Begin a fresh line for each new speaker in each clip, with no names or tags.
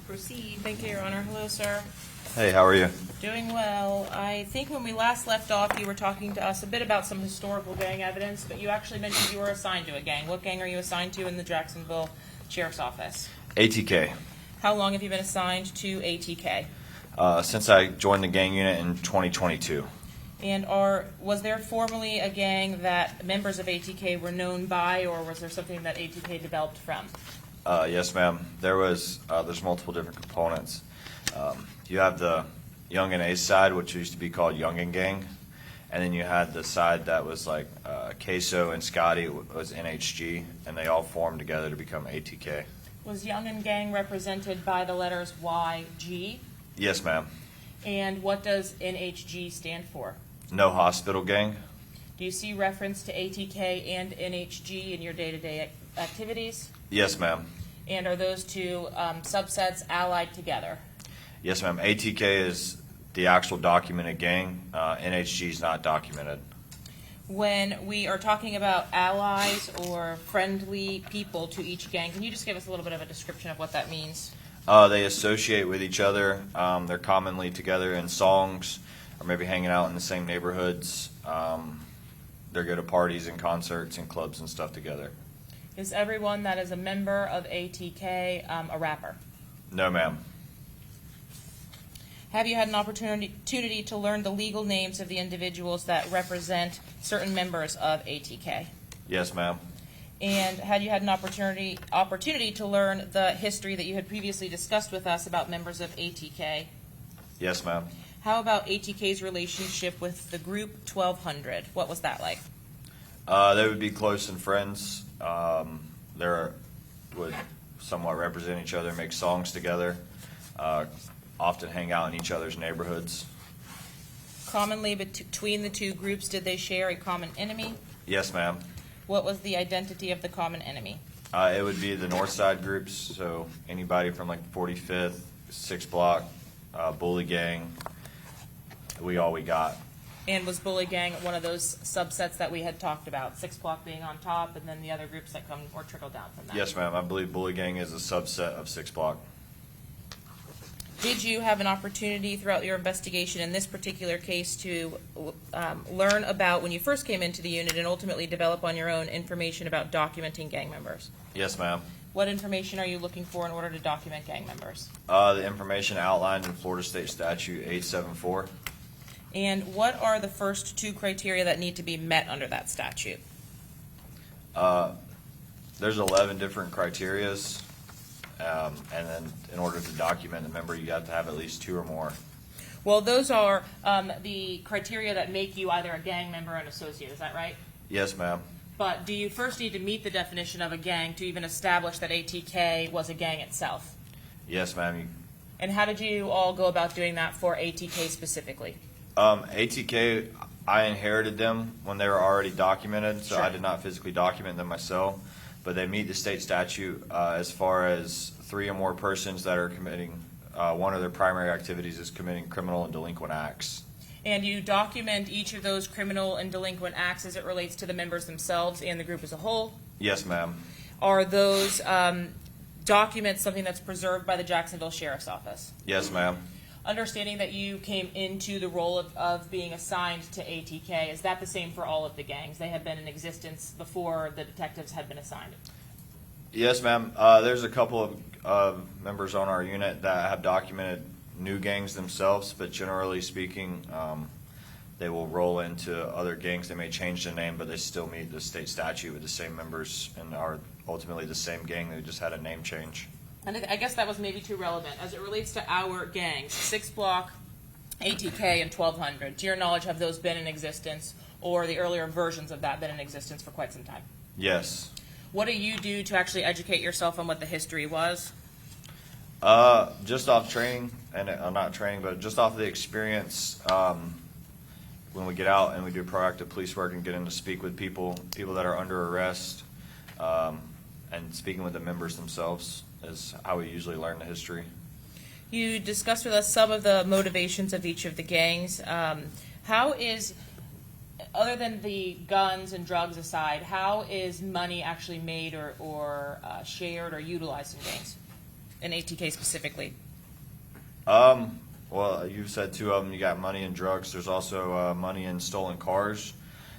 Proceed. Thank you, Your Honor. Hello, sir.
Hey, how are you?
Doing well. I think when we last left off, you were talking to us a bit about some historical gang evidence, but you actually mentioned you were assigned to a gang. What gang are you assigned to in the Jacksonville Sheriff's Office?
ATK.
How long have you been assigned to ATK?
Since I joined the gang unit in 2022.
And was there formerly a gang that members of ATK were known by, or was there something that ATK developed from?
Yes, ma'am. There's multiple different components. You have the Young and Ace side, which used to be called Young and Gang, and then you had the side that was like Queso and Scotty was NHG, and they all formed together to become ATK.
Was Young and Gang represented by the letters YG?
Yes, ma'am.
And what does NHG stand for?
No Hospital Gang.
Do you see reference to ATK and NHG in your day-to-day activities?
Yes, ma'am.
And are those two subsets allied together?
Yes, ma'am. ATK is the actual documented gang. NHG is not documented.
When we are talking about allies or friendly people to each gang, can you just give us a little bit of a description of what that means?
They associate with each other. They're commonly together in songs or maybe hanging out in the same neighborhoods. They go to parties and concerts and clubs and stuff together.
Is everyone that is a member of ATK a rapper?
No, ma'am.
Have you had an opportunity to learn the legal names of the individuals that represent certain members of ATK?
Yes, ma'am.
And had you had an opportunity to learn the history that you had previously discussed with us about members of ATK?
Yes, ma'am.
How about ATK's relationship with the group 1200? What was that like?
They would be close and friends. They would somewhat represent each other, make songs together, often hang out in each other's neighborhoods.
Commonly between the two groups, did they share a common enemy?
Yes, ma'am.
What was the identity of the common enemy?
It would be the North Side groups, so anybody from like 45th, 6th Block, Bully Gang, we got.
And was Bully Gang one of those subsets that we had talked about, 6th Block being on top and then the other groups that come or trickle down from that?
Yes, ma'am. I believe Bully Gang is a subset of 6th Block.
Did you have an opportunity throughout your investigation in this particular case to learn about when you first came into the unit and ultimately develop on your own information about documenting gang members?
Yes, ma'am.
What information are you looking for in order to document gang members?
The information outlined in Florida State Statute 874.
And what are the first two criteria that need to be met under that statute?
There's 11 different criterias. And then in order to document the member, you have to have at least 2 or more.
Well, those are the criteria that make you either a gang member or an associate. Is that right?
Yes, ma'am.
But do you first need to meet the definition of a gang to even establish that ATK was a gang itself?
Yes, ma'am.
And how did you all go about doing that for ATK specifically?
ATK, I inherited them when they were already documented, so
Sure.
I did not physically document them myself. But they meet the state statute as far as 3 or more persons that are committing, one of their primary activities is committing criminal and delinquent acts.
And you document each of those criminal and delinquent acts as it relates to the members themselves and the group as a whole?
Yes, ma'am.
Are those documents something that's preserved by the Jacksonville Sheriff's Office?
Yes, ma'am.
Understanding that you came into the role of being assigned to ATK, is that the same for all of the gangs? They have been in existence before the detectives had been assigned?
Yes, ma'am. There's a couple of members on our unit that have documented new gangs themselves, but generally speaking, they will roll into other gangs. They may change the name, but they still meet the state statute with the same members and are ultimately the same gang. They just had a name change.
And I guess that was maybe too relevant. As it relates to our gangs, 6th Block, ATK, and 1200, to your knowledge, have those been in existence, or the earlier versions of that been in existence for quite some time?
Yes.
What do you do to actually educate yourself on what the history was?
Just off training, and not training, but just off the experience when we get out and we do proactive police work and get in to speak with people that are under arrest, and speaking with the members themselves is how we usually learn the history.
You discussed with us some of the motivations of each of the gangs. How is, other than the guns and drugs aside, how is money actually made or shared or utilized in gangs? in ATK specifically?
Well, you said two of them. You got money and drugs. There's also money in stolen cars.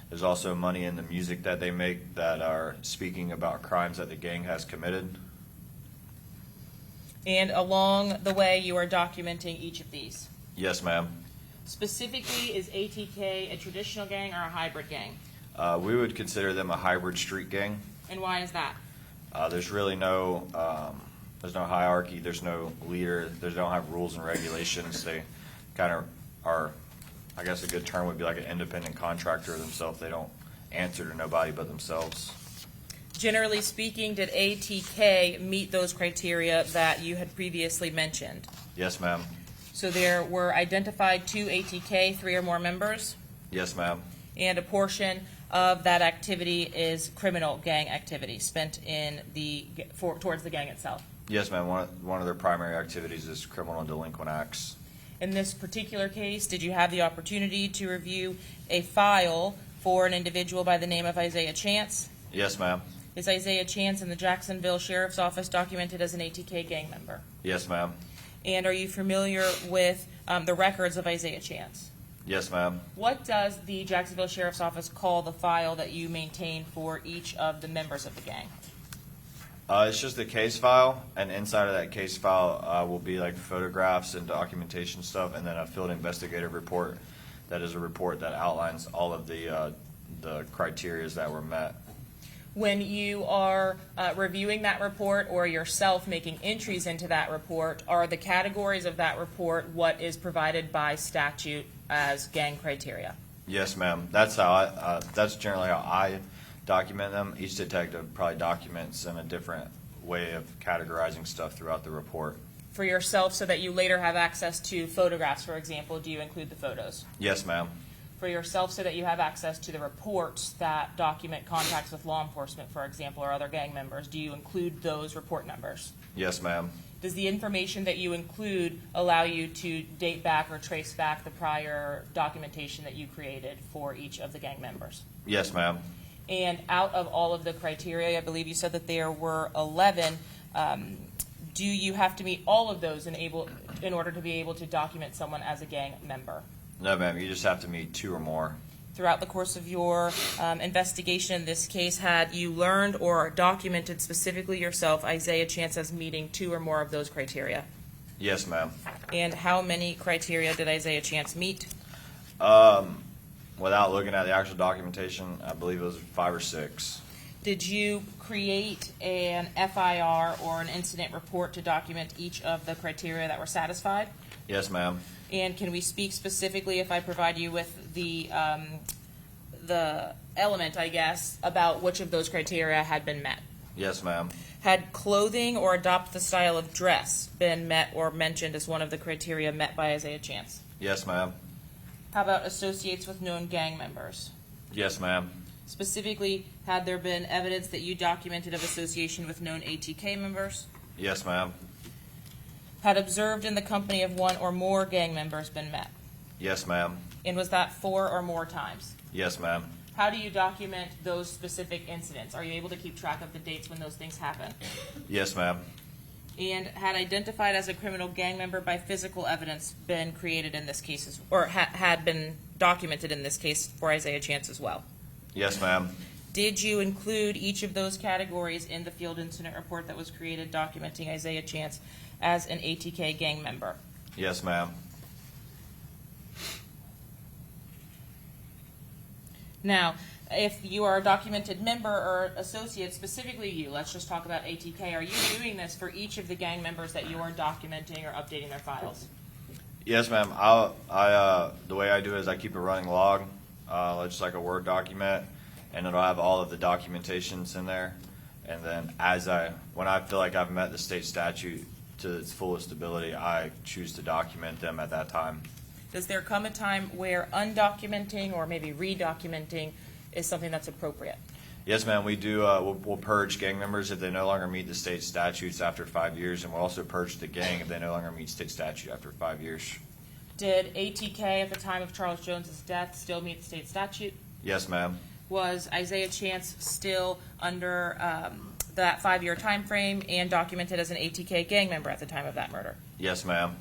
There's also money in the music that they make that are speaking about crimes that the gang has committed.
And along the way, you are documenting each of these.
Yes, ma'am.
Specifically, is ATK a traditional gang or a hybrid gang?
We would consider them a hybrid street gang.
And why is that?
There's really no hierarchy. There's no leader. They don't have rules and regulations. They kind of are, I guess a good term would be like an independent contractor themselves. They don't answer to nobody but themselves.
Generally speaking, did ATK meet those criteria that you had previously mentioned?
Yes, ma'am.
So there were identified 2 ATK, 3 or more members,
Yes, ma'am.
and a portion of that activity is criminal gang activity spent in towards the gang itself.
Yes, ma'am. One of their primary activities is criminal and delinquent acts.
In this particular case, did you have the opportunity to review a file for an individual by the name of Isaiah Chance?
Yes, ma'am.
Is Isaiah Chance in the Jacksonville Sheriff's Office documented as an ATK gang member?
Yes, ma'am.
And are you familiar with the records of Isaiah Chance?
Yes, ma'am.
What does the Jacksonville Sheriff's Office call the file that you maintain for each of the members of the gang?
It's just a case file, and inside of that case file will be like photographs and documentation stuff, and then a field investigative report. That is a report that outlines all of the criteria that were met.
When you are reviewing that report or yourself making entries into that report, are the categories of that report what is provided by statute as gang criteria?
Yes, ma'am. That's that's generally how I document them. Each detective probably documents in a different way of categorizing stuff throughout the report.
For yourself, so that you later have access to photographs, for example, do you include the photos?
Yes, ma'am.
For yourself, so that you have access to the reports that document contacts with law enforcement, for example, or other gang members, do you include those report numbers?
Yes, ma'am.
Does the information that you include allow you to date back or trace back the prior documentation that you created for each of the gang members?
Yes, ma'am.
And out of all of the criteria, I believe you said that there were 11, do you have to meet all of those in order to be able to document someone as a gang member?
No, ma'am. You just have to meet 2 or more.
Throughout the course of your investigation in this case, had you learned or documented specifically yourself Isaiah Chance as meeting 2 or more of those criteria?
Yes, ma'am.
And how many criteria did Isaiah Chance meet?
Without looking at the actual documentation, I believe it was 5 or 6.
Did you create an FIR or an incident report to document each of the criteria that were satisfied?
Yes, ma'am.
And can we speak specifically, if I provide you with the element, I guess, about which of those criteria had been met?
Yes, ma'am.
Had clothing or adopt the style of dress been met or mentioned as one of the criteria met by Isaiah Chance?
Yes, ma'am.
How about associates with known gang members?
Yes, ma'am.
Specifically, had there been evidence that you documented of association with known ATK members?
Yes, ma'am.
Had observed in the company of 1 or more gang members been met?
Yes, ma'am.
And was that 4 or more times?
Yes, ma'am.
How do you document those specific incidents? Are you able to keep track of the dates when those things happen?
Yes, ma'am.
And had identified as a criminal gang member by physical evidence been created in this case, or had been documented in this case for Isaiah Chance as well?
Yes, ma'am.
Did you include each of those categories in the field incident report that was created documenting Isaiah Chance as an ATK gang member?
Yes, ma'am.
Now, if you are a documented member or associate, specifically you, let's just talk about ATK, are you doing this for each of the gang members that you are documenting or updating their files?
Yes, ma'am. The way I do it is I keep a running log, just like a Word document, and it'll have all of the documentations in there. And then when I feel like I've met the state statute to its fullest ability, I choose to document them at that time.
Does there come a time where undocumenting or maybe redocumenting is something that's appropriate?
Yes, ma'am. We do. We'll purge gang members if they no longer meet the state statutes after 5 years, and we'll also purge the gang if they no longer meet state statute after 5 years.
Did ATK at the time of Charles Jones's death still meet state statute?
Yes, ma'am.
Was Isaiah Chance still under that 5-year time frame and documented as an ATK gang member at the time of that murder.
Yes, ma'am.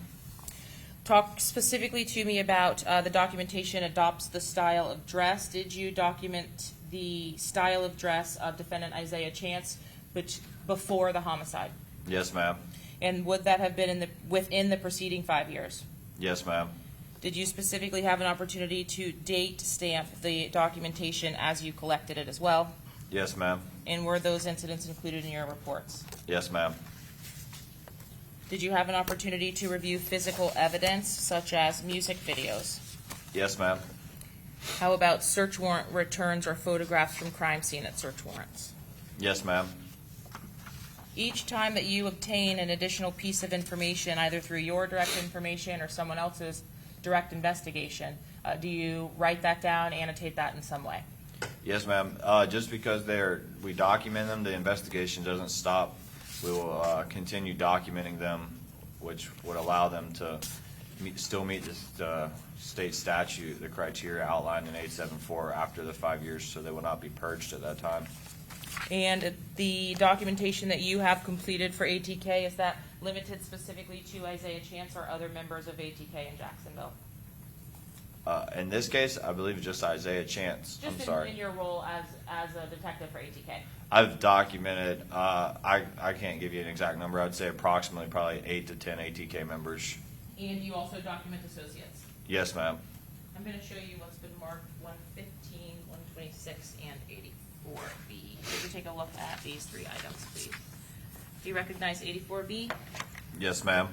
Talk specifically to me about the documentation adopts the style of dress. Did you document the style of dress of defendant Isaiah Chance before the homicide?
Yes, ma'am.
And would that have been within the preceding 5 years?
Yes, ma'am.
Did you specifically have an opportunity to date stamp the documentation as you collected it as well?
Yes, ma'am.
And were those incidents included in your reports?
Yes, ma'am.
Did you have an opportunity to review physical evidence such as music videos?
Yes, ma'am.
How about search warrant returns or photographs from crime scene at search warrants?
Yes, ma'am.
Each time that you obtain an additional piece of information, either through your direct information or someone else's direct investigation, do you write that down, annotate that in some way?
Yes, ma'am. Just because we document them, the investigation doesn't stop. We will continue documenting them, which would allow them to still meet the state statute, the criteria outlined in 874 after the 5 years, so they will not be purged at that time.
And the documentation that you have completed for ATK, is that limited specifically to Isaiah Chance or other members of ATK in Jacksonville?
In this case, I believe just Isaiah Chance.
Just
I'm sorry.
in your role as a detective for ATK.
I've documented, I can't give you an exact number. I'd say approximately probably 8 to 10 ATK members.
And you also document associates.
Yes, ma'am.
I'm going to show you what's been marked 115, 126, and 84B. Could you take a look at these 3 items, please? Do you recognize 84B?
Yes, ma'am.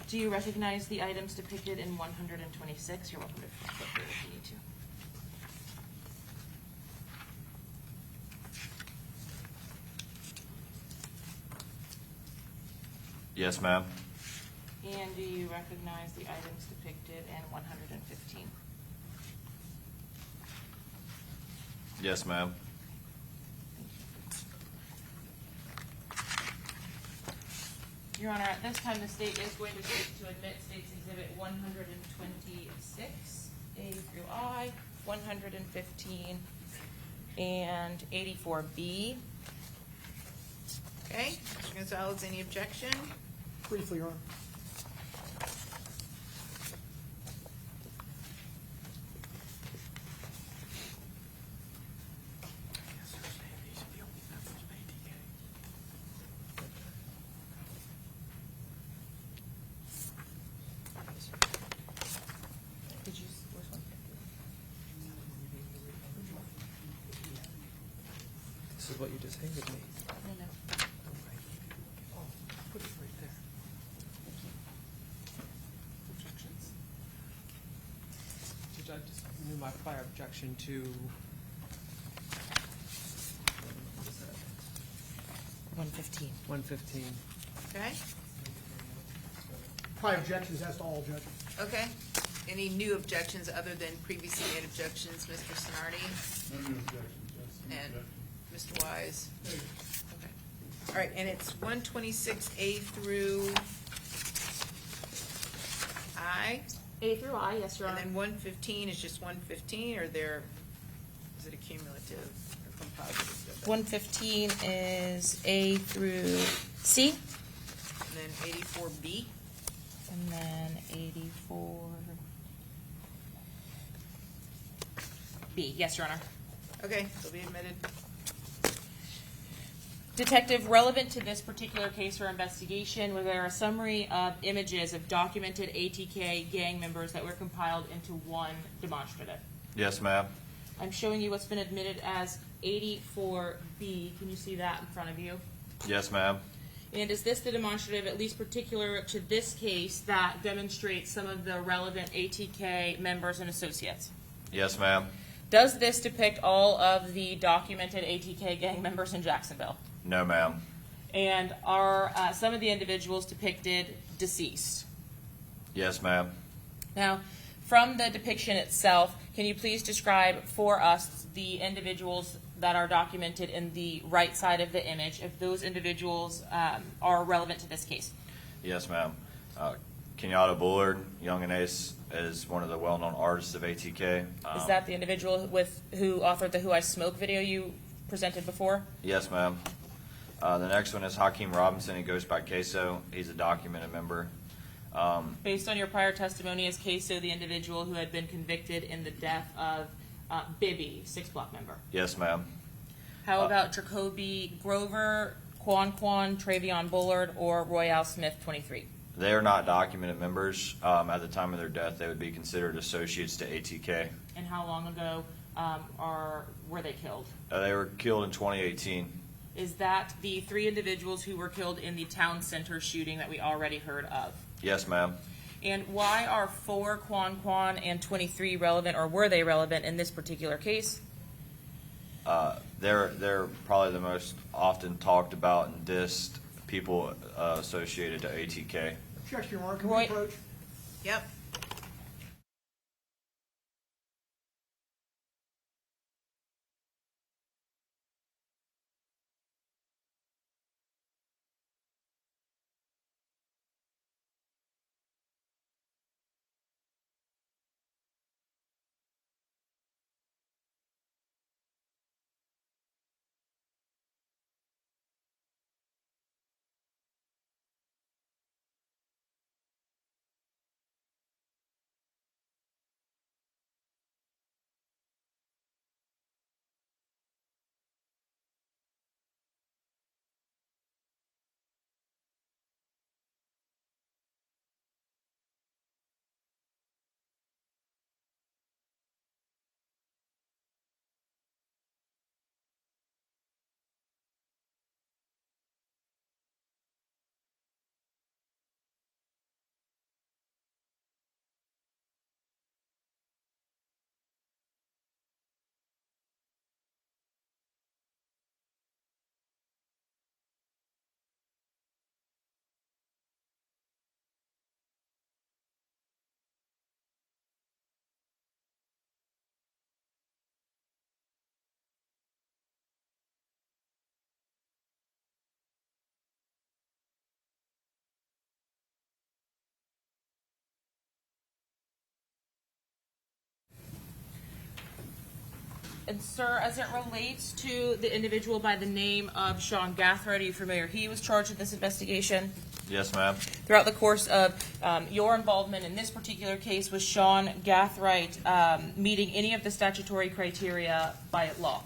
Do you recognize the items depicted in 126? You're welcome to flip through if you need to.
Yes, ma'am.
And do you recognize the items depicted in 115?
Yes, ma'am.
Your Honor, at this time, the state is going to seek to admit State's Exhibit 126, A through I, 115, and 84B.
Okay, Mr. Gonzalez, any objection?
Briefly, Your Honor.
Did you, where's 150?
This is what you just handed me.
No, no.
Oh, put it right there. Objections? Judge, I just renew my prior objection to. What is that?
115.
115.
Okay,
Prior objections as to all, Judge.
okay. Any new objections other than previously made objections, Mr. Sonardi
No new objections, yes.
and Mr. Wise? Okay. All right, and it's 126A through I,
A through I, yes, Your
and
Honor.
then 115 is just 115, or is it a cumulative or composite?
115 is A through C,
And then 84B?
and then 84B. Yes, Your Honor.
Okay, they'll be admitted.
Detective, relevant to this particular case or investigation, was there a summary of images of documented ATK gang members that were compiled into one demonstrative?
Yes, ma'am.
I'm showing you what's been admitted as 84B. Can you see that in front of you?
Yes, ma'am.
And is this the demonstrative, at least particular to this case, that demonstrates some of the relevant ATK members and associates?
Yes, ma'am.
Does this depict all of the documented ATK gang members in Jacksonville?
No, ma'am.
And are some of the individuals depicted deceased?
Yes, ma'am.
Now, from the depiction itself, can you please describe for us the individuals that are documented in the right side of the image, if those individuals are relevant to this case?
Yes, ma'am. Kenyatta Bullard, Young and Ace, is one of the well-known artists of ATK.
Is that the individual who authored the Who I Smoke video you presented before?
Yes, ma'am. The next one is Hakeem Robinson. He goes by Queso. He's a documented member.
Based on your prior testimony, is Queso the individual who had been convicted in the death of Bibby, 6 Block member?
Yes, ma'am.
How about Jacoby Grover, Quan, Travion Bullard, or Royale Smith, 23?
They are not documented members. At the time of their death, they would be considered associates to ATK.
And how long ago were they killed?
They were killed in 2018.
Is that the 3 individuals who were killed in the town center shooting that we already heard of?
Yes, ma'am.
And why are 4, Quan, and 23 relevant, or were they relevant in this particular case?
They're probably the most often talked about and dissed people associated to ATK.
Objection, Your Honor. Can
Roy-
we approach?
Yep.
And sir, as it relates to the individual by the name of Sean Gathright, are you familiar? He was charged with this investigation.
Yes, ma'am.
Throughout the course of your involvement in this particular case, was Sean Gathright meeting any of the statutory criteria by law?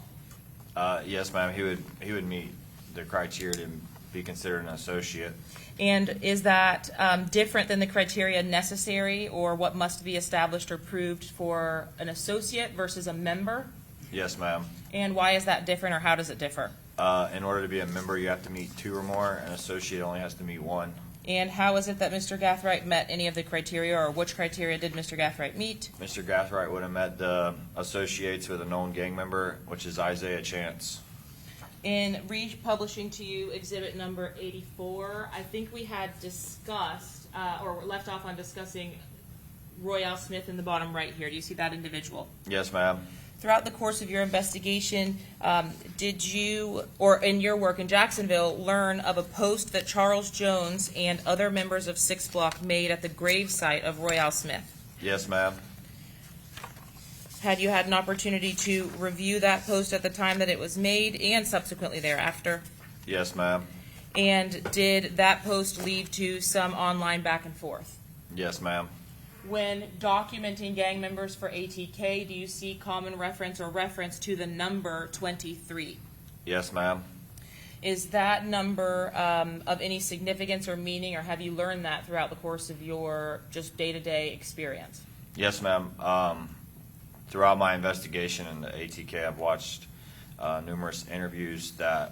Yes, ma'am. He would meet the criteria to be considered an associate.
And is that different than the criteria necessary or what must be established or proved for an associate versus a member?
Yes, ma'am.
And why is that different, or how does it differ?
In order to be a member, you have to meet 2 or more. An associate only has to meet 1.
And how is it that Mr. Gathright met any of the criteria, or which criteria did Mr. Gathright meet?
Mr. Gathright would have met the associates with a known gang member, which is Isaiah Chance.
In republishing to you exhibit number 84, I think we had discussed, or left off on discussing Royale Smith in the bottom right here. Do you see that individual?
Yes, ma'am.
Throughout the course of your investigation, did you, or in your work in Jacksonville, learn of a post that Charles Jones and other members of 6 Block made at the gravesite of Royale Smith?
Yes, ma'am.
Had you had an opportunity to review that post at the time that it was made and subsequently thereafter?
Yes, ma'am.
And did that post lead to some online back and forth?
Yes, ma'am.
When documenting gang members for ATK, do you see common reference or reference to the number 23?
Yes, ma'am.
Is that number of any significance or meaning, or have you learned that throughout the course of your just day-to-day experience?
Yes, ma'am. Throughout my investigation in the ATK, I've watched numerous interviews that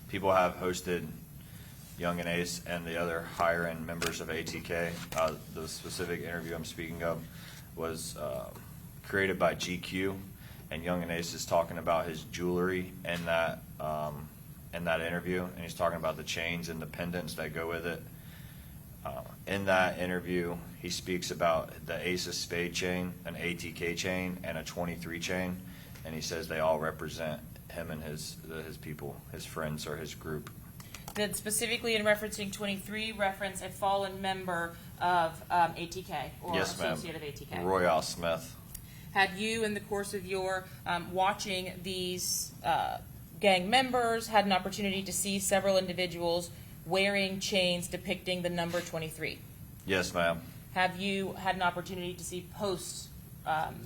people have hosted Young and Ace and the other higher-end members of ATK. The specific interview I'm speaking of was created by GQ, and Young and Ace is talking about his jewelry in that interview, and he's talking about the chains and the pendants that go with it. In that interview, he speaks about the Ace of Spade chain, an ATK chain, and a 23 chain, and he says they all represent him and his people, his friends, or his group.
Did specifically in referencing 23 reference a fallen member of ATK or
Yes, ma'am.
associate of ATK?
Royale Smith.
Had you, in the course of your watching these gang members, had an opportunity to see several individuals wearing chains depicting the number 23?
Yes, ma'am.
Have you had an opportunity to see posts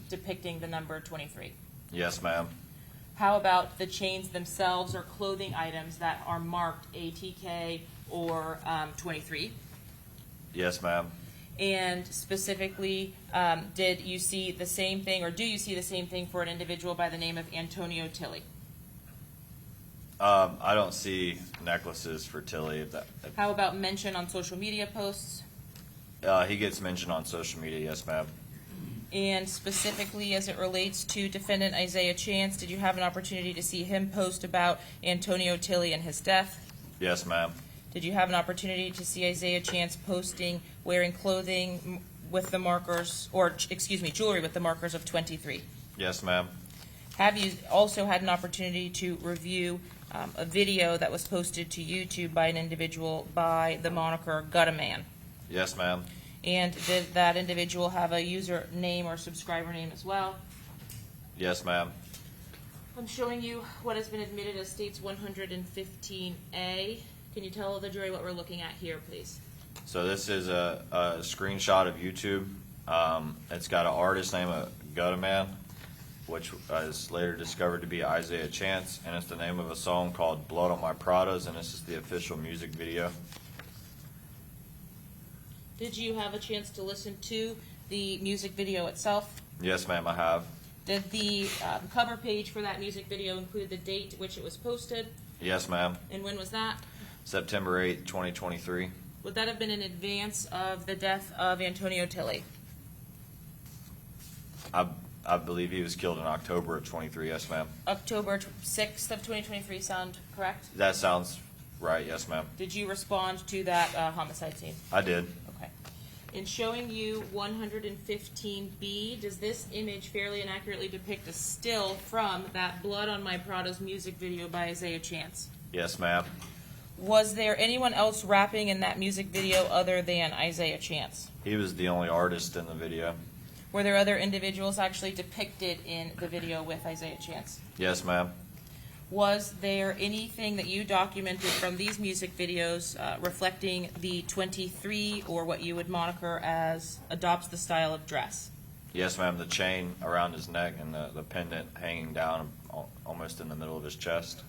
depicting the number 23?
Yes, ma'am.
How about the chains themselves or clothing items that are marked ATK or 23?
Yes, ma'am.
And specifically, did you see the same thing, or do you see the same thing for an individual by the name of Antonio Tilly?
I don't see necklaces for Tilly.
How about mention on social media posts?
He gets mentioned on social media, yes, ma'am.
And specifically as it relates to defendant Isaiah Chance, did you have an opportunity to see him post about Antonio Tilly and his death?
Yes, ma'am.
Did you have an opportunity to see Isaiah Chance posting wearing clothing with the markers, or excuse me, jewelry with the markers of 23?
Yes, ma'am.
Have you also had an opportunity to review a video that was posted to YouTube by an individual by the moniker Guttaman?
Yes, ma'am.
And did that individual have a user name or subscriber name as well?
Yes, ma'am.
I'm showing you what has been admitted as States 115A. Can you tell the jury what we're looking at here, please?
So this is a screenshot of YouTube. It's got an artist named Guttaman, which is later discovered to be Isaiah Chance, and it's the name of a song called Blood on My Pradas, and this is the official music video.
Did you have a chance to listen to the music video itself?
Yes, ma'am, I have.
Did the cover page for that music video include the date at which it was posted?
Yes, ma'am.
And when was that?
September 8th, 2023.
Would that have been in advance of the death of Antonio Tilly?
I believe he was killed in October of 23, yes, ma'am.
October 6th of 2023 sound correct?
That sounds right, yes, ma'am.
Did you respond to that homicide scene?
I did.
Okay. In showing you 115B, does this image fairly and accurately depict a still from that Blood on My Prada's music video by Isaiah Chance?
Yes, ma'am.
Was there anyone else rapping in that music video other than Isaiah Chance?
He was the only artist in the video.
Were there other individuals actually depicted in the video with Isaiah Chance?
Yes, ma'am.
Was there anything that you documented from these music videos reflecting the 23, or what you would moniker as adopts the style of dress?
Yes, ma'am. The chain around his neck and the pendant hanging down almost in the middle of his chest.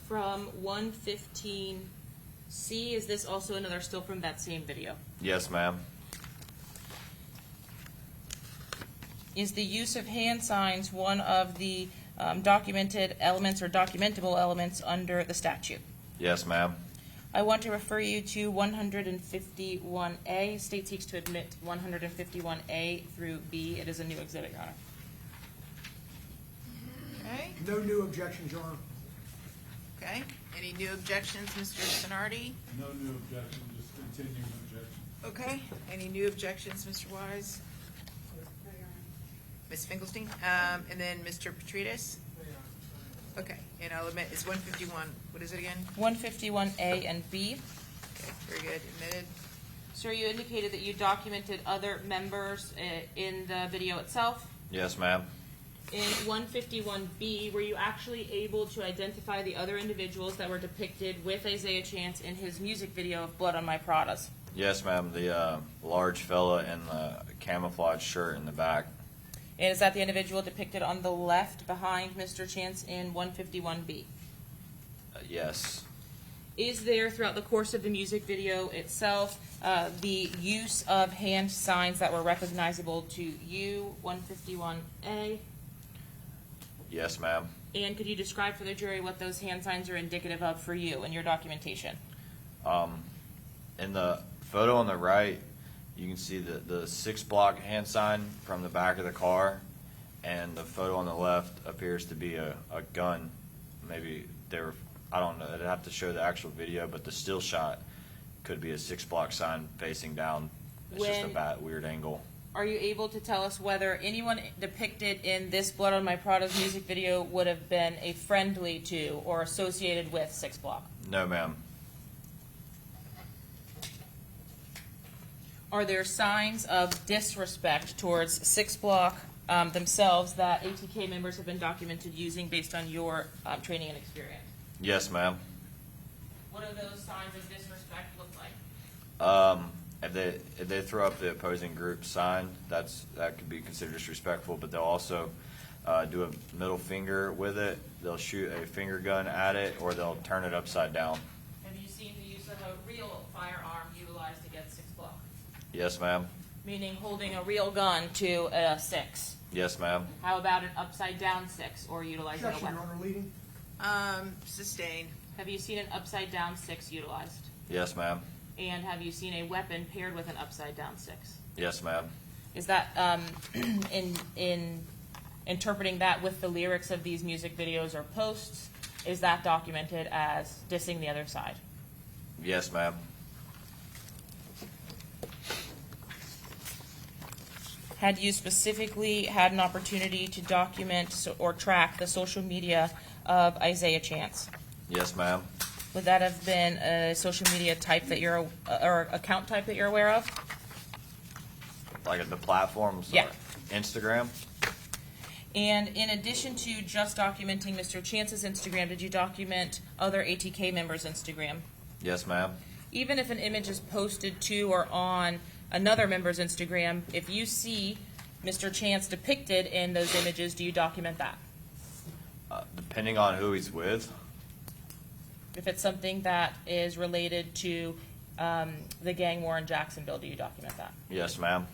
From 115C, is this also another still from that same video?
Yes, ma'am.
Is the use of hand signs one of the documented elements or documentable elements under the statute?
Yes, ma'am.
I want to refer you to 151A. State seeks to admit 151A through B. It is a new exhibit, Your Honor.
Okay,
No new objections, Your Honor.
okay. Any new objections, Mr. Sonardi?
No new objection, just continuing objection.
Okay. Any new objections, Mr. Wise? Ms. Finkelstein? And then Mr. Petrides? Okay, and I'll admit, it's 151, what is it again?
151A and B.
Okay, very good, admitted.
Sir, you indicated that you documented other members in the video itself.
Yes, ma'am.
In 151B, were you actually able to identify the other individuals that were depicted with Isaiah Chance in his music video of Blood on My Pradas?
Yes, ma'am. The large fella in the camouflage shirt in the back.
And is that the individual depicted on the left behind Mr. Chance in 151B?
Yes.
Is there, throughout the course of the music video itself, the use of hand signs that were recognizable to you, 151A?
Yes, ma'am.
And could you describe for the jury what those hand signs are indicative of for you in your documentation?
In the photo on the right, you can see the 6-block hand sign from the back of the car, and the photo on the left appears to be a gun. Maybe they were, I don't know, I'd have to show the actual video, but the still shot could be a 6-block sign facing down. It's just a bad, weird angle.
Are you able to tell us whether anyone depicted in this Blood on My Prada's music video would have been a friendly to or associated with 6 Block?
No, ma'am.
Are there signs of disrespect towards 6 Block themselves that ATK members have been documented using based on your training and experience?
Yes, ma'am.
What do those signs of disrespect look like?
If they throw up the opposing group sign, that could be considered disrespectful, but they'll also do a middle finger with it. They'll shoot a finger gun at it, or they'll turn it upside down.
Have you seen the use of a real firearm utilized against 6 Block?
Yes, ma'am.
Meaning holding a real gun to a 6.
Yes, ma'am.
How about an upside down 6 or utilizing a
Objection,
weapon?
Your Honor, leading.
Sustain.
Have you seen an upside down 6 utilized?
Yes, ma'am.
And have you seen a weapon paired with an upside down 6?
Yes, ma'am.
Is that in interpreting that with the lyrics of these music videos or posts, is that documented as dissing the other side?
Yes, ma'am.
Had you specifically had an opportunity to document or track the social media of Isaiah Chance?
Yes, ma'am.
Would that have been a social media type that you're, or account type that you're aware of?
Like at the platforms?
Yeah.
Instagram?
And in addition to just documenting Mr. Chance's Instagram, did you document other ATK members' Instagram?
Yes, ma'am.
Even if an image is posted to or on another member's Instagram, if you see Mr. Chance depicted in those images, do you document that?
Depending on who he's with.
If it's something that is related to the gang war in Jacksonville, do you document that?
Yes, ma'am.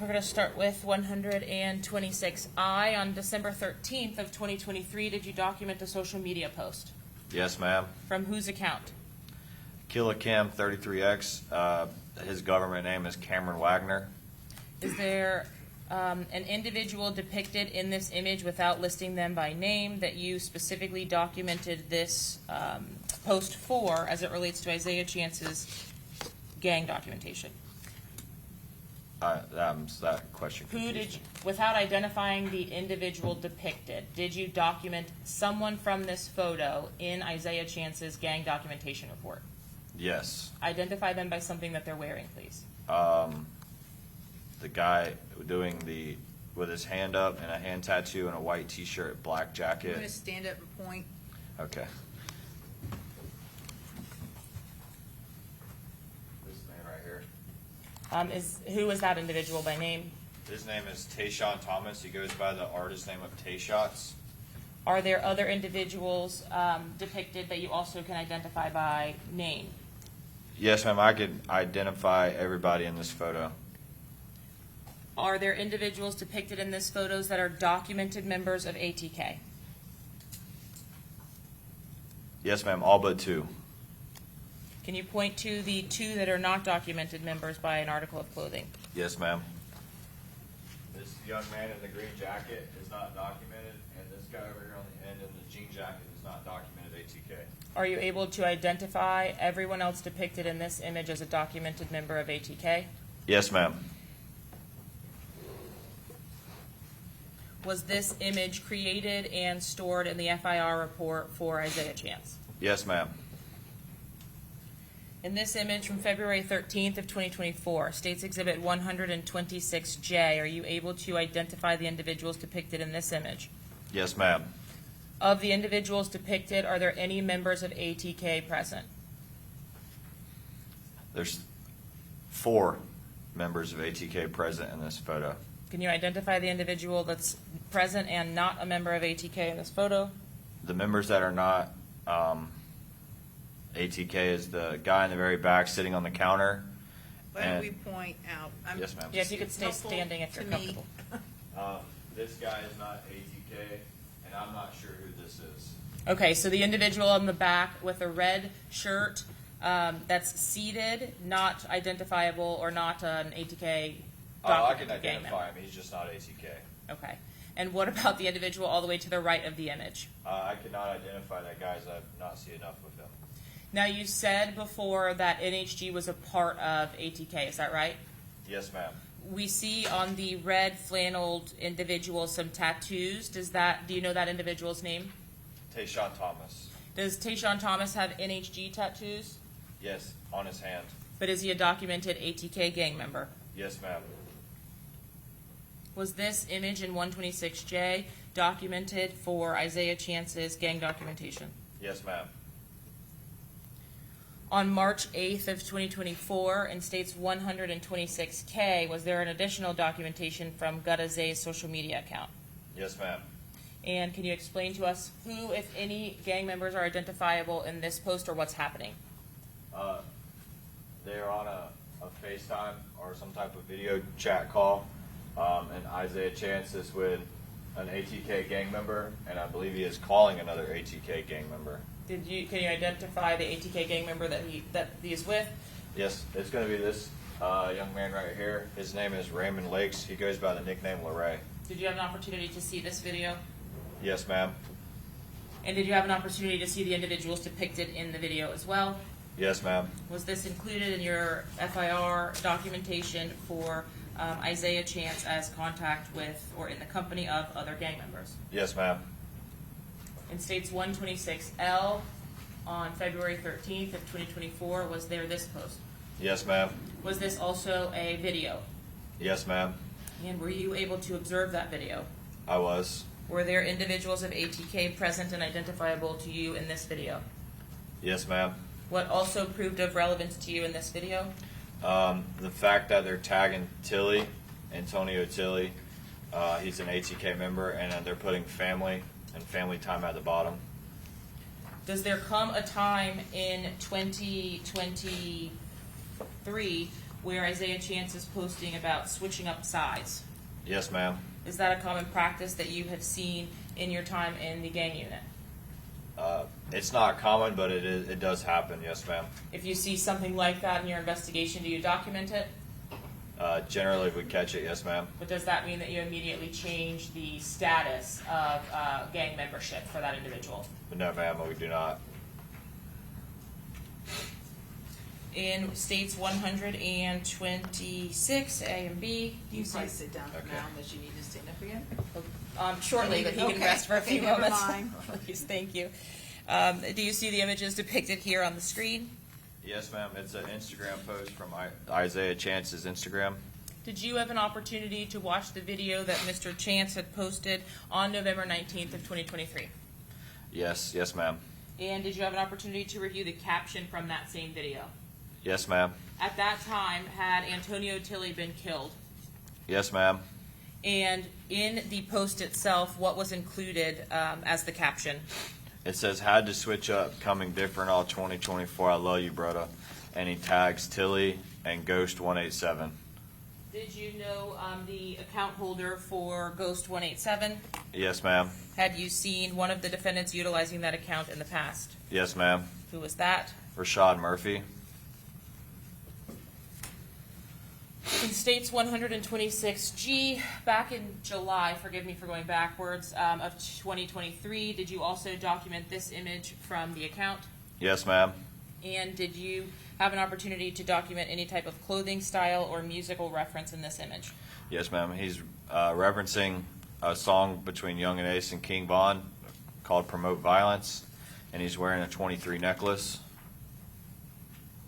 We're going to start with 126I. On December 13th of 2023, did you document a social media post?
Yes, ma'am.
From whose account?
KillaCam33X. His government name is Cameron Wagner.
Is there an individual depicted in this image without listing them by name that you specifically documented this post for as it relates to Isaiah Chance's gang documentation?
That question.
Who did you, without identifying the individual depicted, did you document someone from this photo in Isaiah Chance's gang documentation report?
Yes.
Identify them by something that they're wearing, please.
The guy with his hand up and a hand tattoo and a white T-shirt, black
I'm
jacket.
going to stand up and point.
Okay. This man right here.
Who is that individual by name?
His name is Tayshawn Thomas. He goes by the artist name of Tayshots.
Are there other individuals depicted that you also can identify by name?
Yes, ma'am. I could identify everybody in this photo.
Are there individuals depicted in this photos that are documented members of ATK?
Yes, ma'am. All but 2.
Can you point to the 2 that are not documented members by an article of clothing?
Yes, ma'am. This young man in the green jacket is not documented, and this guy over here on the end in the jean jacket is not documented ATK.
Are you able to identify everyone else depicted in this image as a documented member of ATK?
Yes, ma'am.
Was this image created and stored in the FIR report for Isaiah Chance?
Yes, ma'am.
In this image from February 13th of 2024, States Exhibit 126J, are you able to identify the individuals depicted in this image?
Yes, ma'am.
Of the individuals depicted, are there any members of ATK present?
There's 4 members of ATK present in this photo.
Can you identify the individual that's present and not a member of ATK in this photo?
The members that are not ATK is the guy in the very back sitting on the counter.
Why don't
And-
we point out?
Yes, ma'am.
Yeah, if you could stay
Helpful
standing if you're
to me.
comfortable.
This guy is not ATK, and I'm not sure who this is.
Okay, so the individual on the back with a red shirt that's seated, not identifiable or not an ATK
I can
documented gang member.
identify him. He's just not ATK.
Okay. And what about the individual all the way to the right of the image?
I cannot identify that guy as I've not seen enough with him.
Now, you said before that NHG was a part of ATK, is that right?
Yes, ma'am.
We see on the red flanneled individual some tattoos. Do you know that individual's name?
Tayshawn Thomas.
Does Tayshawn Thomas have NHG tattoos?
Yes, on his hand.
But is he a documented ATK gang member?
Yes, ma'am.
Was this image in 126J documented for Isaiah Chance's gang documentation?
Yes, ma'am.
On March 8th of 2024, in States 126K, was there an additional documentation from Gutazay's social media account?
Yes, ma'am.
And can you explain to us who, if any, gang members are identifiable in this post or what's happening?
They're on a FaceTime or some type of video chat call, and Isaiah Chance is with an ATK gang member, and I believe he is calling another ATK gang member.
Can you identify the ATK gang member that he is with?
Yes, it's going to be this young man right here. His name is Raymond Lakes. He goes by the nickname Larray.
Did you have an opportunity to see this video?
Yes, ma'am.
And did you have an opportunity to see the individuals depicted in the video as well?
Yes, ma'am.
Was this included in your FIR documentation for Isaiah Chance as contact with or in the company of other gang members?
Yes, ma'am.
In States 126L, on February 13th of 2024, was there this post?
Yes, ma'am.
Was this also a video?
Yes, ma'am.
And were you able to observe that video?
I was.
Were there individuals of ATK present and identifiable to you in this video?
Yes, ma'am.
What also proved of relevance to you in this video?
The fact that they're tagging Tilly, Antonio Tilly, he's an ATK member, and they're putting family and family time at the bottom.
Does there come a time in 2023 where Isaiah Chance is posting about switching up sides?
Yes, ma'am.
Is that a common practice that you have seen in your time in the gang unit?
It's not common, but it does happen. Yes, ma'am.
If you see something like that in your investigation, do you document it?
Generally, if we catch it, yes, ma'am.
But does that mean that you immediately change the status of gang membership for that individual?
But no, ma'am, we do not.
In States 126 A and B,
You probably sit down
Okay.
now unless you need to stand up again.
shortly, but he can
Okay.
rest for a few
Okay, never
moments.
mind.
Please, thank you. Do you see the images depicted here on the screen?
Yes, ma'am. It's an Instagram post from Isaiah Chance's Instagram.
Did you have an opportunity to watch the video that Mr. Chance had posted on November 19th of 2023?
Yes, ma'am.
And did you have an opportunity to review the caption from that same video?
Yes, ma'am.
At that time, had Antonio Tilly been killed?
Yes, ma'am.
And in the post itself, what was included as the caption?
It says, had to switch up, coming different all 2024. I love you, brother. And he tags Tilly and Ghost 187.
Did you know the account holder for Ghost 187?
Yes, ma'am.
Had you seen one of the defendants utilizing that account in the past?
Yes, ma'am.
Who was that?
Rashad Murphy.
In States 126G, back in July, forgive me for going backwards, of 2023, did you also document this image from the account?
Yes, ma'am.
And did you have an opportunity to document any type of clothing style or musical reference in this image?
Yes, ma'am. He's referencing a song between Young and Ace and King Von called Promote Violence, and he's wearing a 23 necklace.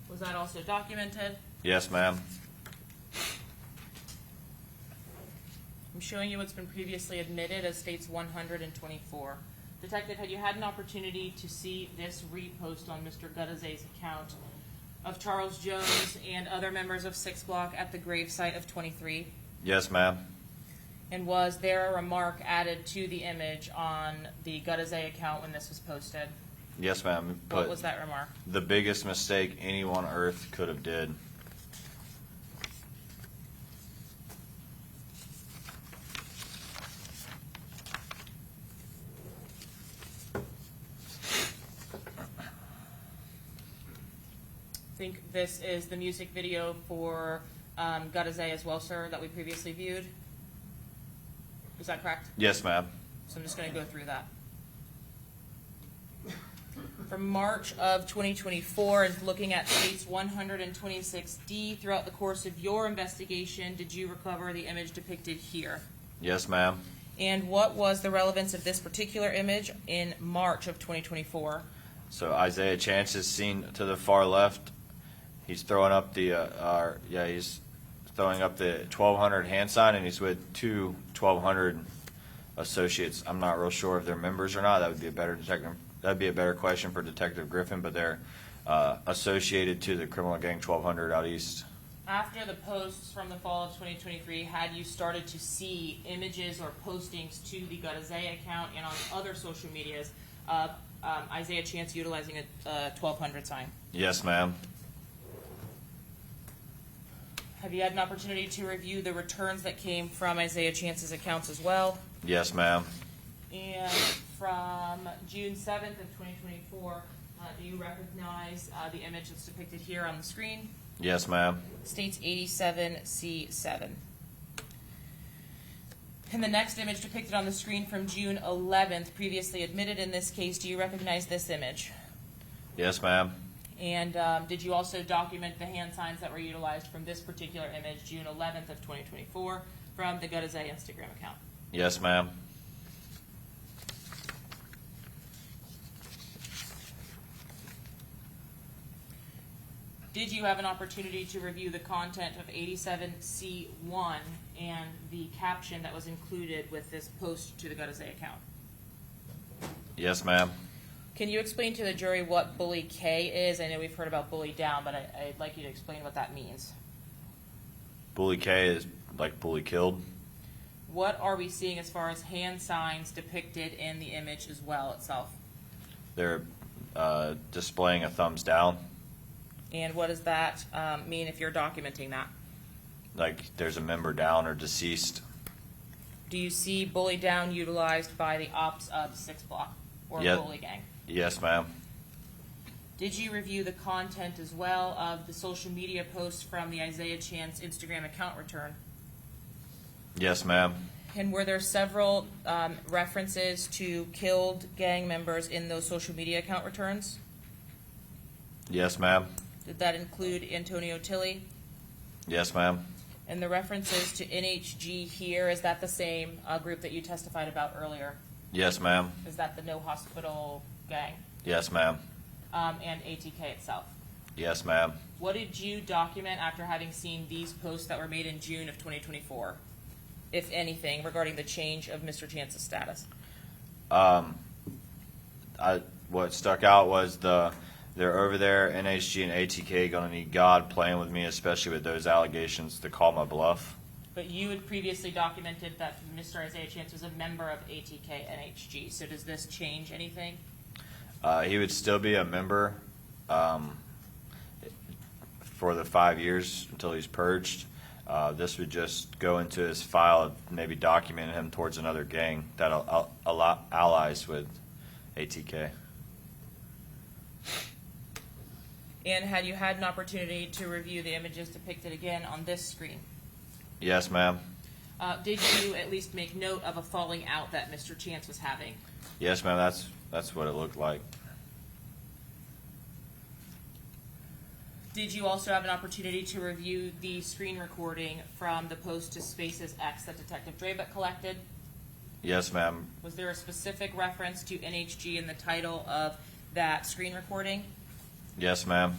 Was that also documented?
Yes, ma'am.
I'm showing you what's been previously admitted as States 124. Detective, had you had an opportunity to see this repost on Mr. Gutazay's account of Charles Jones and other members of 6 Block at the gravesite of 23?
Yes, ma'am.
And was there a remark added to the image on the Gutazay account when this was posted?
Yes, ma'am.
What was that remark?
The biggest mistake anyone on earth could have did.
I think this is the music video for Gutazay as well, sir, that we previously viewed. Is that correct?
Yes, ma'am.
So I'm just going to go through that. From March of 2024, and looking at States 126D, throughout the course of your investigation, did you recover the image depicted here?
Yes, ma'am.
And what was the relevance of this particular image in March of 2024
So Isaiah Chance is seen to the far left. He's throwing up he's throwing up the 1200 hand sign, and he's with two 1200 associates. I'm not real sure if they're members or not. That would be a better detective. That'd be a better question for Detective Griffin, but they're associated to the criminal gang 1200 out east.
After the posts from the fall of 2023, had you started to see images or postings to the Isaiah account and on other social medias of Isaiah Chance utilizing a 1200 sign?
Yes, ma'am.
Have you had an opportunity to review the returns that came from Isaiah Chance's accounts as well?
Yes, ma'am.
And from June 7th of 2024, do you recognize the image that's depicted here on the screen?
Yes, ma'am.
States 87C7. And the next image depicted on the screen from June 11th, previously admitted in this case, do you recognize this image?
Yes, ma'am.
And did you also document the hand signs that were utilized from this particular image, June 11th of 2024, from the Gutazay Instagram account?
Yes, ma'am.
Did you have an opportunity to review the content of 87C1 and the caption that was included with this post to the Gutazay account?
Yes, ma'am.
Can you explain to the jury what bully K is? I know we've heard about bully down, but I'd like you to explain what that means.
Bully K is like bully killed.
What are we seeing as far as hand signs depicted in the image as well itself?
They're displaying a thumbs down.
And what does that mean if you're documenting that?
Like there's a member down or deceased.
Do you see bully down utilized by the ops of 6 Block or
Yep.
bully gang?
Yes, ma'am.
Did you review the content as well of the social media posts from the Isaiah Chance Instagram account return?
Yes, ma'am.
And were there several references to killed gang members in those social media account returns?
Yes, ma'am.
Did that include Antonio Tilley?
Yes, ma'am.
And the references to NHG here, is that the same group that you testified about earlier?
Yes, ma'am.
Is that the No Hospital gang?
Yes, ma'am.
And ATK itself?
Yes, ma'am.
What did you document after having seen these posts that were made in June of 2024, if anything, regarding the change of Mr. Chance's status?
What stuck out was they're over there, NHG and ATK, gonna need God playing with me, especially with those allegations to call my bluff.
But you had previously documented that Mr. Isaiah Chance was a member of ATK NHG, so does this change anything?
He would still be a member for the 5 years until he's purged. This would just go into his file of maybe documenting him towards another gang that allies with ATK.
And had you had an opportunity to review the images depicted again on this screen?
Yes, ma'am.
Did you at least make note of a falling out that Mr. Chance was having?
Yes, ma'am. That's what it looked like.
Did you also have an opportunity to review the screen recording from the post to Spaces X that Detective Drabeck collected?
Yes, ma'am.
Was there a specific reference to NHG in the title of that screen recording?
Yes, ma'am.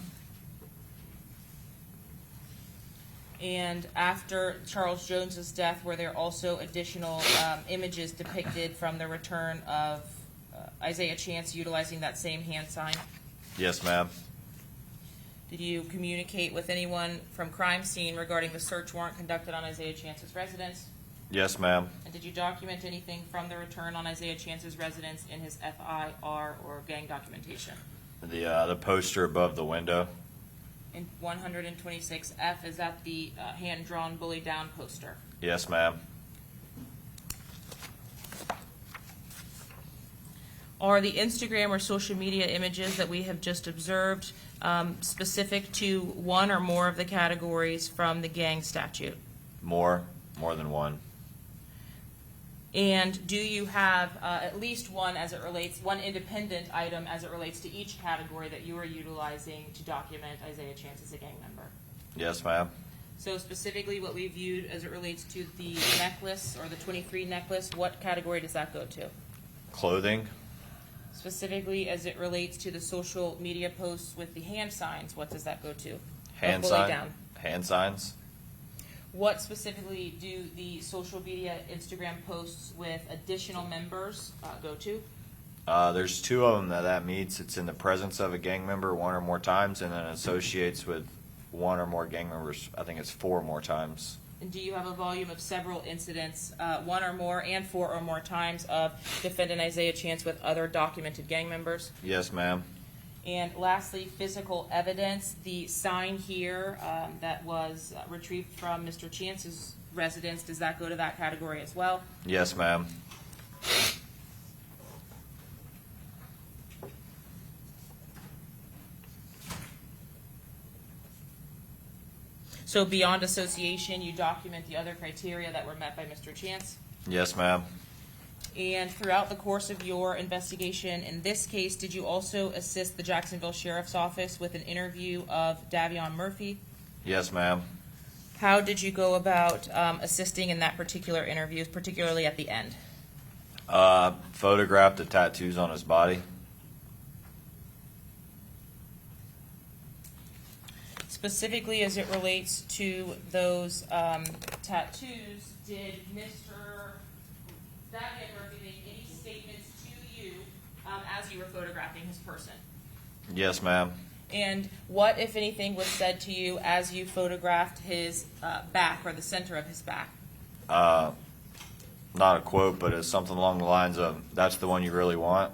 And after Charles Jones's death, were there also additional images depicted from the return of Isaiah Chance utilizing that same hand sign?
Yes, ma'am.
Did you communicate with anyone from crime scene regarding the search warrant conducted on Isaiah Chance's residence?
Yes, ma'am.
And did you document anything from the return on Isaiah Chance's residence in his FIR or gang documentation?
The poster above the window.
In 126F, is that the hand-drawn bully down poster?
Yes, ma'am.
Are the Instagram or social media images that we have just observed specific to one or more of the categories from the gang statute?
More than one.
And do you have at least one independent item as it relates to each category that you are utilizing to document Isaiah Chance as a gang member?
Yes, ma'am.
So specifically what we viewed as it relates to the necklace or the 23 necklace, what category does that go to?
Clothing.
Specifically as it relates to the social media posts with the hand signs, what does that go to?
Hand
Fully
sign,
down.
hand signs.
What specifically do the social media Instagram posts with additional members go to?
There's two of them that meets. It's in the presence of a gang member one or more times, and then associates with one or more gang members. I think it's 4 more times.
And do you have a volume of several incidents, 1 or more and 4 or more times, of defendant Isaiah Chance with other documented gang members?
Yes, ma'am.
And lastly, physical evidence. The sign here that was retrieved from Mr. Chance's residence, does that go to that category as well?
Yes, ma'am.
So beyond association, you document the other criteria that were met by Mr. Chance?
Yes, ma'am.
And throughout the course of your investigation in this case, did you also assist the Jacksonville Sheriff's Office with an interview of Davion Murphy?
Yes, ma'am.
How did you go about assisting in that particular interview, particularly at the end?
Photographed the tattoos on his body.
Specifically as it relates to those tattoos, did Mr. Davion Murphy make any statements to you as you were photographing his person?
Yes, ma'am.
And what, if anything, was said to you as you photographed his back or the center of his back?
Not a quote, but it's something along the lines of, "That's the one you really want."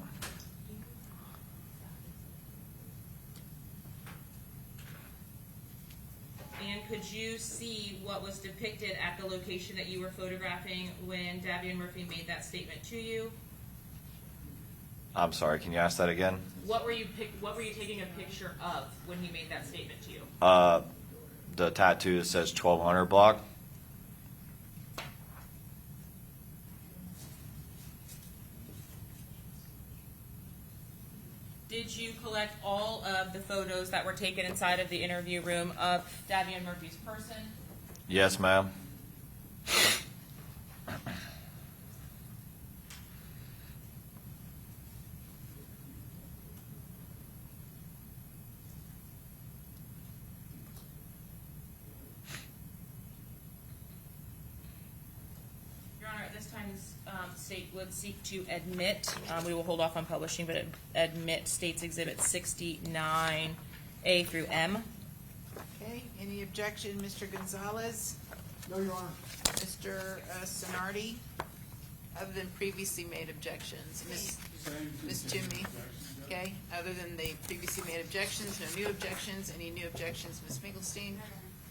And could you see what was depicted at the location that you were photographing when Davion Murphy made that statement to you?
I'm sorry, can you ask that again?
What were you taking a picture of when he made that statement to you?
The tattoo that says 1200 block.
Did you collect all of the photos that were taken inside of the interview room of Davion Murphy's person?
Yes, ma'am.
Your Honor, at this time, the state would seek to admit, we will hold off on publishing, but admit State's Exhibit 69A through M.
Okay, any objection, Mr. Gonzalez?
No, Your Honor.
Mr. Sonardi? Other than previously made objections. Ms. Toomey? Okay, other than the previously made objections, no new objections. Any new objections, Ms. Finkelstein?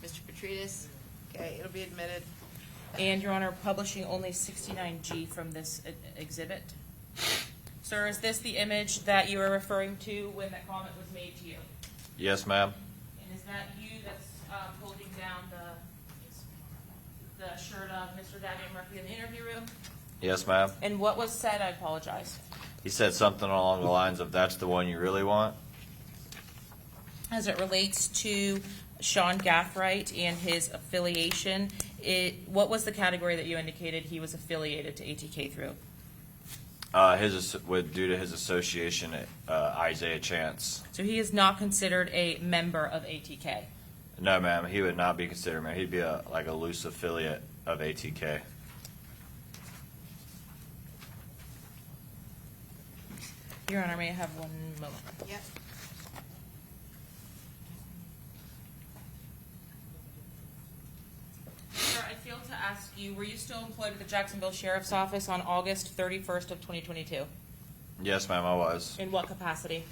Mr. Petridis? Okay, it'll be admitted.
And, Your Honor, publishing only 69G from this exhibit. Sir, is this the image that you were referring to when that comment was made to you?
Yes, ma'am.
And is that you that's holding down the shirt of Mr. Davion Murphy in the interview room?
Yes, ma'am.
And what was said? I apologize.
He said something along the lines of, "That's the one you really want."
As it relates to Sean Gathright and his affiliation, what was the category that you indicated he was affiliated to ATK through?
Due to his association, Isaiah Chance.
So he is not considered a member of ATK.
No, ma'am. He would not be considered, ma'am. He'd be like a loose affiliate of ATK.
Your Honor, may I have 1 moment?
Yep.
Sir, I failed to ask you, were you still employed with the Jacksonville Sheriff's Office on August 31st of 2022?
Yes, ma'am, I was.
In what capacity?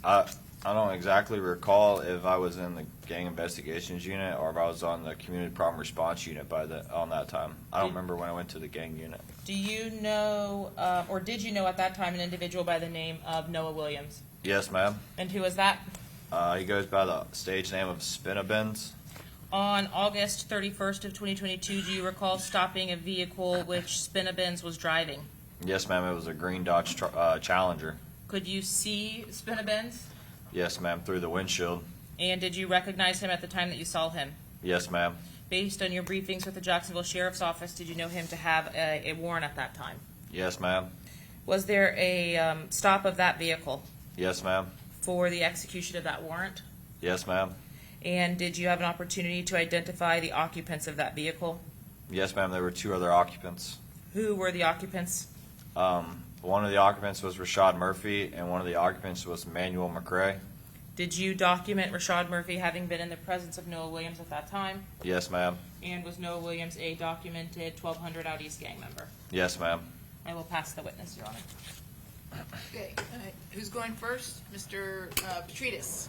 I don't exactly recall if I was in the gang investigations unit or if I was on the community problem response unit on that time. I don't remember when I went to the gang unit.
Do you know, or did you know at that time, an individual by the name of Noah Williams?
Yes, ma'am.
And who was that?
He goes by the stage name of Spinabins.
On August 31st of 2022, do you recall stopping a vehicle which Spinabins was driving?
Yes, ma'am. It was a green Dodge Challenger.
Could you see Spinabins?
Yes, ma'am. Through the windshield.
And did you recognize him at the time that you saw him?
Yes, ma'am.
Based on your briefings with the Jacksonville Sheriff's Office, did you know him to have a warrant at that time?
Yes, ma'am.
Was there a stop of that vehicle
Yes, ma'am.
for the execution of that warrant?
Yes, ma'am.
And did you have an opportunity to identify the occupants of that vehicle?
Yes, ma'am. There were 2 other occupants.
Who were the occupants?
One of the occupants was Rashad Murphy, and one of the occupants was Manuel McRae.
Did you document Rashad Murphy having been in the presence of Noah Williams at that time?
Yes, ma'am.
And was Noah Williams a documented 1200 Out East gang member?
Yes, ma'am.
I will pass the witness, Your Honor.
Okay, who's going first? Mr. Petridis.